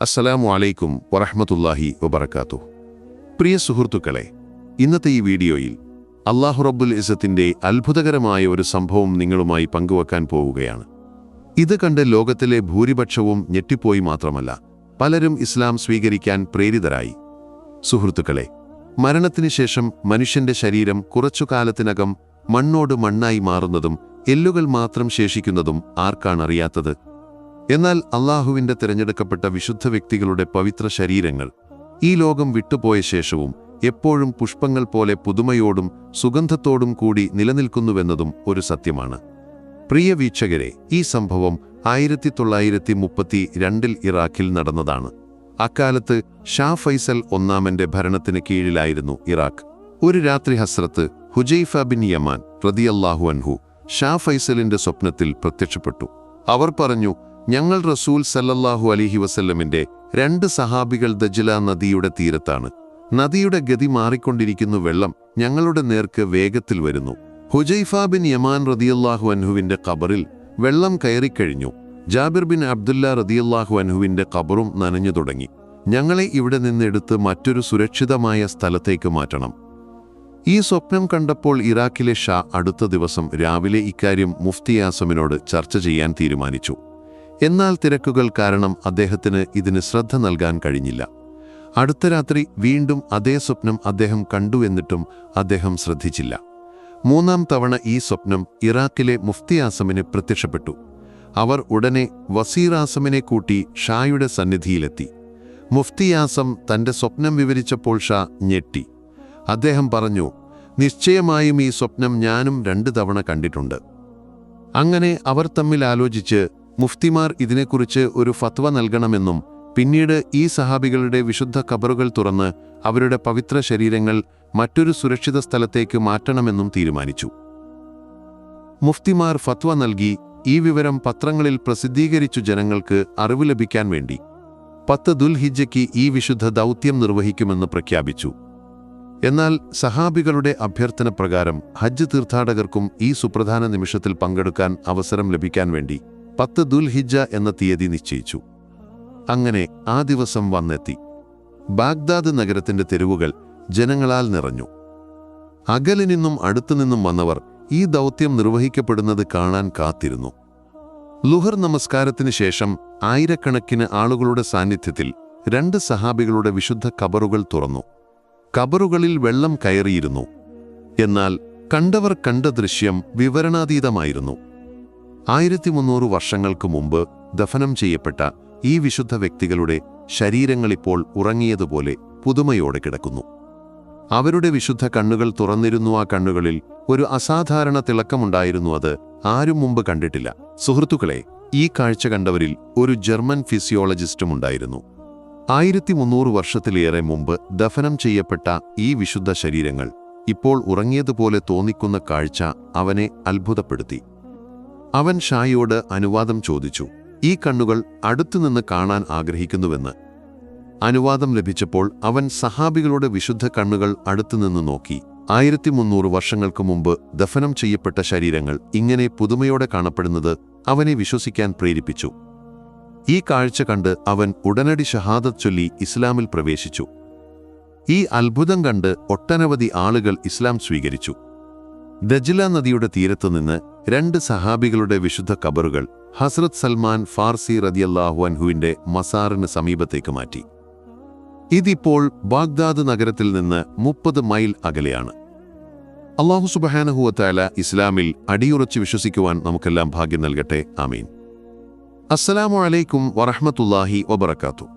അസ്സലാമു അലൈക്കും വറഹ്മത്തുള്ളാഹി വബറകാതുഹു. പ്രിയ സുഹൃത്തുക്കളെ, ഇന്നത്തെ ഈ വീഡിയോയിൽ അല്ലാഹു റബ്ബുൽ ഇസ്സത്തിന്റെ അത്ഭുതകരമായ ഒരു സംഭവം നിങ്ങളുമായി പങ്കുവെക്കാൻ പോവുകയാണ്. ഇത് കണ്ട് ലോകത്തിലെ ഭൂരിപക്ഷവും ഞെട്ടിപ്പോയി മാത്രമല്ല, പലരും ഇസ്ലാം സ്വീകരിക്കാൻ പ്രേരിതരായി. സുഹൃത്തുക്കളെ, മരണത്തിന് ശേഷം മനുഷ്യന്റെ ശരീരം കുറച്ചുകാലത്തിനകം മണ്ണോട് മണ്ണായി മാറുന്നതും എല്ലുകൾ മാത്രം ശേഷിക്കുന്നതും ആർക്കാണറിയാത്തത്? എന്നാൽ അള്ളാഹുവിന്റെ തിരഞ്ഞെടുക്കപ്പെട്ട വിശുദ്ധ വ്യക്തികളുടെ പവിത്ര ശരീരങ്ങൾ ഈ ലോകം വിട്ടുപോയ ശേഷവും എപ്പോഴും പുഷ്പങ്ങൾ പോലെ പുതുമയോടും സുഗന്ധത്തോടും കൂടി നിലനിൽക്കുന്നുവെന്നതും ഒരു സത്യമാണ്. പ്രിയ വീക്ഷകരെ, ഈ സംഭവം 1932 ഇറാഖിൽ നടന്നതാണ്. അക്കാലത്ത് ഷാ ഫൈസൽ ഒന്നാമന്റെ ഭരണത്തിന് കീഴിലായിരുന്നു ഇറാഖ്. ഒരു രാത്രി ഹസ്രത്ത് ഹുജൈഫ ബിൻ യമാൻ റളിയല്ലാഹു അൻഹു ഷാ ഫൈസലിന്റെ സ്വപ്നത്തിൽ പ്രത്യക്ഷപ്പെട്ടു. അവർ പറഞ്ഞു, ഞങ്ങൾ റസൂൽ സല്ലല്ലാഹു അലൈഹി വസല്ലമിന്റെ 2 സഹാബികൾ ദജ്ല നദിയുടെ തീരത്താണ്. നദിയുടെ ഗതി മാറിക്കൊണ്ടിരിക്കുന്നു, വെള്ളം ഞങ്ങളുടെ നേർക്ക് വേഗത്തിൽ വരുന്നു. ഹുജൈഫ ബിൻ യമാൻ റളിയല്ലാഹു അൻഹുവിന്റെ ഖബറിൽ വെള്ളം കയറിക്കഴിഞ്ഞു. ജാബിർ ബിൻ അബ്ദുല്ല റളിയല്ലാഹു അൻഹുവിന്റെ ഖബറും നനഞ്ഞു തുടങ്ങി. ഞങ്ങളെ ഇവിടെ നിന്നെടുത്ത് മറ്റൊരു സുരക്ഷിതമായ സ്ഥലത്തേക്ക് മാറ്റണം. ഈ സ്വപ്നം കണ്ടപ്പോൾ ഇറാഖിലെ ഷാ അടുത്ത ദിവസം രാവിലെ ഇക്കാര്യം മുഫ്തി ആസമിനോട് ചർച്ച ചെയ്യാൻ തീരുമാനിച്ചു. എന്നാൽ തിരക്കുകൾ കാരണം അദ്ദേഹത്തിന് ഇതിന് ശ്രദ്ധ നൽകാൻ കഴിഞ്ഞില്ല. അടുത്ത രാത്രി വീണ്ടും അതേ സ്വപ്നം അദ്ദേഹം കണ്ടു, എന്നിട്ടും അദ്ദേഹം ശ്രദ്ധിച്ചില്ല. 3-ാം തവണ ഈ സ്വപ്നം ഇറാഖിലെ മുഫ്തി ആസമിന് പ്രത്യക്ഷപ്പെട്ടു. അവർ ഉടനെ വസീർ ആസമിനെ കൂട്ടി ഷായുടെ സന്നിധിയിലെത്തി. മുഫ്തി ആസം തന്റെ സ്വപ്നം വിവരിച്ചപ്പോൾ ഷാ ഞെട്ടി. അദ്ദേഹം പറഞ്ഞു, നിശ്ചയമായും ഈ സ്വപ്നം ഞാനും 2 തവണ കണ്ടിട്ടുണ്ട്. അങ്ങനെ അവർ തമ്മിൽ ആലോചിച്ച് മുഫ്തിമാർ ഇതിനെക്കുറിച്ച് ഒരു ഫത്വ നൽകണമെന്നും പിന്നീട് ഈ സഹാബികളുടെ വിശുദ്ധ ഖബറുകൾ തുറന്ന് അവരുടെ പവിത്ര ശരീരങ്ങൾ മറ്റൊരു സുരക്ഷിത സ്ഥലത്തേക്ക് മാറ്റണമെന്നും തീരുമാനിച്ചു. മുഫ്തിമാർ ഫത്വ നൽകി. ഈ വിവരം പത്രങ്ങളിൽ പ്രസിദ്ധീകരിച്ചു ജനങ്ങൾക്ക് അറിവ് ലഭിക്കാൻ വേണ്ടി 10 ദുൽഹിജ്ജയ്ക്ക് ഈ വിശുദ്ധ ദൗത്യം നിർവഹിക്കുമെന്ന് പ്രഖ്യാപിച്ചു. എന്നാൽ സഹാബികളുടെ അഭ്യർത്ഥന പ്രകാരം ഹജ്ജ് തീർത്ഥാടകർക്കും ഈ സുപ്രധാന നിമിഷത്തിൽ പങ്കെടുക്കാൻ അവസരം ലഭിക്കാൻ വേണ്ടി 10 ദുൽഹിജ്ജ എന്ന തീയതി നിശ്ചയിച്ചു. അങ്ങനെ ആ ദിവസം വന്നെത്തി. ബാഗ്ദാദ് നഗരത്തിന്റെ തെരുവുകൾ ജനങ്ങളാൽ നിറഞ്ഞു. അകലിൽ നിന്നും അടുത്തുനിന്നും വന്നവർ ഈ ദൗത്യം നിർവഹിക്കപ്പെടുന്നത് കാണാൻ കാത്തിരുന്നു. ലുഹർ നമസ്കാരത്തിന് ശേഷം ആയിരക്കണക്കിന് ആളുകളുടെ സാന്നിധ്യത്തിൽ 2 സഹാബികളുടെ വിശുദ്ധ ഖബറുകൾ തുറന്നു. ഖബറുകളിൽ വെള്ളം കയറിയിരുന്നു. എന്നാൽ കണ്ടവർ കണ്ട ദൃശ്യം വിവരണാതീതമായിരുന്നു. 1300 വർഷങ്ങൾക്ക് മുമ്പ് ദഫനം ചെയ്യപ്പെട്ട ഈ വിശുദ്ധ വ്യക്തികളുടെ ശരീരങ്ങളിപ്പോൾ ഉറങ്ങിയതുപോലെ പുതുമയോടെ കിടക്കുന്നു. അവരുടെ വിശുദ്ധ കണ്ണുകൾ തുറന്നിരുന്നു. ആ കണ്ണുകളിൽ ഒരു അസാധാരണ തിളക്കമുണ്ടായിരുന്നു. അത് ആരും മുമ്പ് കണ്ടിട്ടില്ല. സുഹൃത്തുക്കളെ, ഈ കാഴ്ച കണ്ടവരിൽ ഒരു ജർമ്മൻ ഫിസിയോളജിസ്റ്റും ഉണ്ടായിരുന്നു. 1300 വർഷത്തിലേറെ മുമ്പ് ദഫനം ചെയ്യപ്പെട്ട ഈ വിശുദ്ധ ശരീരങ്ങൾ ഇപ്പോൾ ഉറങ്ങിയതുപോലെ തോന്നിക്കുന്ന കാഴ്ച അവനെ അത്ഭുതപ്പെടുത്തി. അവൻ ഷായോട് അനുവാദം ചോദിച്ചു. ഈ കണ്ണുകൾ അടുത്തുനിന്ന് കാണാൻ ആഗ്രഹിക്കുന്നുവെന്ന്. അനുവാദം ലഭിച്ചപ്പോൾ അവൻ സഹാബികളുടെ വിശുദ്ധ കണ്ണുകൾ അടുത്തുനിന്ന് നോക്കി. 1300 വർഷങ്ങൾക്ക് മുമ്പ് ദഫനം ചെയ്യപ്പെട്ട ശരീരങ്ങൾ ഇങ്ങനെ പുതുമയോടെ കാണപ്പെടുന്നത് അവനെ വിശ്വസിക്കാൻ പ്രേരിപ്പിച്ചു. ഈ കാഴ്ച കണ്ട് അവൻ ഉടനടി ഷഹാദത്ത് ചൊല്ലി ഇസ്ലാമിൽ പ്രവേശിച്ചു. ഈ അത്ഭുതം കണ്ട് ഒട്ടനവധി ആളുകൾ ഇസ്ലാം സ്വീകരിച്ചു. ദജ്ല നദിയുടെ തീരത്തുനിന്ന് 2 സഹാബികളുടെ വിശുദ്ധ ഖബറുകൾ ഹസ്രത്ത് സൽമാൻ ഫാർസി റളിയല്ലാഹു അൻഹുവിന്റെ മസാറിന് സമീപത്തേക്ക് മാറ്റി. ഇതിപ്പോൾ ബാഗ്ദാദ് നഗരത്തിൽ നിന്ന് 30 മൈൽ അകലെയാണ്. അല്ലാഹു സുബ്ഹാനഹു വ തആല ഇസ്ലാമിൽ അടിയുറച്ച് വിശ്വസിക്കുവാൻ നമുക്കെല്ലാം ഭാഗ്യം നൽകട്ടെ. ആമീൻ. അസ്സലാമു അലൈക്കും വറഹ്മത്തുള്ളാഹി വബറകാതുഹു.